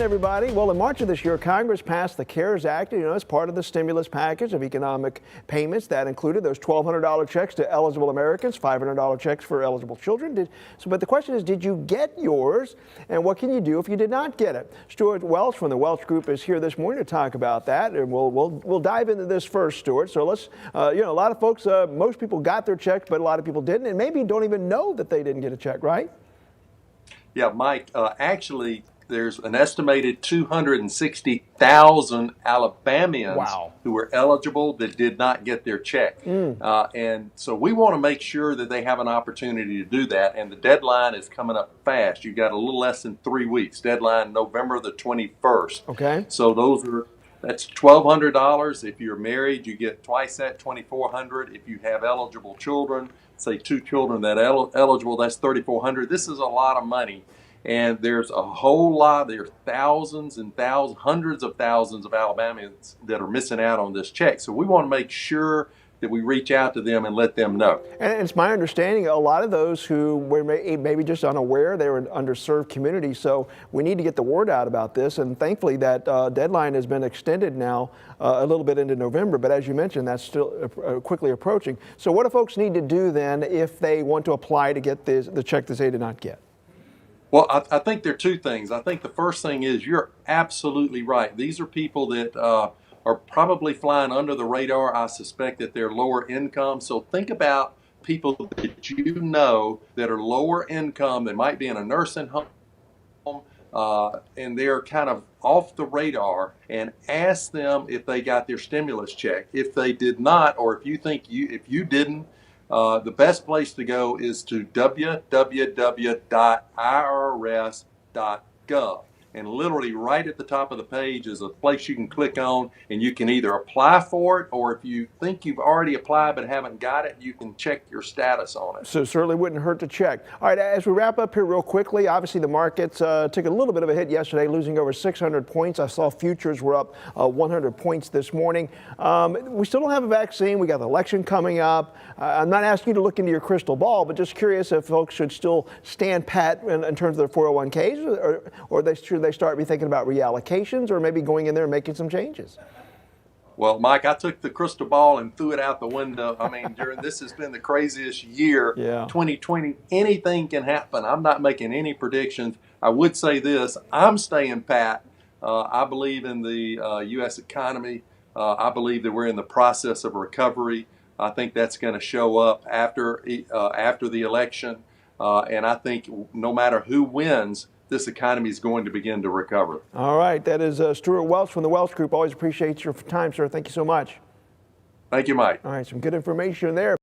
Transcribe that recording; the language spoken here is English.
Everybody. Well, in March of this year, Congress passed the CARES Act, as part of the stimulus package of economic payments that included those $1,200 checks to eligible Americans, $500 checks for eligible children. But the question is, did you get yours? And what can you do if you did not get it? Stewart Welch from the Welch Group is here this morning to talk about that, and we'll dive into this first, Stewart. So let's, a lot of folks, most people got their check, but a lot of people didn't, and maybe don't even know that they didn't get a check, right? Yeah, Mike, actually, there's an estimated 260,000 Alabamians who were eligible that did not get their check. And so we want to make sure that they have an opportunity to do that. And the deadline is coming up fast. You've got a little less than 3 weeks. Deadline November the 21st. Okay. So that's $1,200. If you're married, you get twice that, $2,400. If you have eligible children, say 2 children that are eligible, that's $3,400. This is a lot of money. And there's a whole lot, there's thousands and thousands, hundreds of thousands of Alabamians that are missing out on this check. So we want to make sure that we reach out to them and let them know. And it's my understanding a lot of those who were maybe just unaware, they were an underserved community. So we need to get the word out about this. And thankfully that deadline has been extended now a little bit into November. But as you mentioned, that's still quickly approaching. So what do folks need to do then if they want to apply to get the check that they did not get? Well, I think there are 2 things. I think the first thing is you're absolutely right. These are people that are probably flying under the radar. I suspect that they're lower income. So think about people that you know that are lower income. They might be in a nursing home and they're kind of off the radar, and ask them if they got their stimulus check. If they did not, or if you think if you didn't, the best place to go is to www.irs.gov. And literally right at the top of the page is a place you can click on, and you can either apply for it, or if you think you've already applied but haven't got it, you can check your status on it. So certainly wouldn't hurt to check. All right, as we wrap up here real quickly, obviously the markets took a little bit of a hit yesterday, losing over 600 points. I saw futures were up 100 points this morning. We still don't have a vaccine. We got the election coming up. I'm not asking you to look into your crystal ball, but just curious if folks should still stand pat in terms of their 401ks, or should they start be thinking about reallocations, or maybe going in there and making some changes? Well, Mike, I took the crystal ball and threw it out the window. I mean, this has been the craziest year. 2020, anything can happen. I'm not making any predictions. I would say this, I'm staying pat. I believe in the U.S. economy. I believe that we're in the process of recovery. I think that's going to show up after the election. And I think no matter who wins, this economy is going to begin to recover. All right. That is Stewart Welch from the Welch Group. Always appreciate your time, sir. Thank you so much. Thank you, Mike. All right. Some good information there.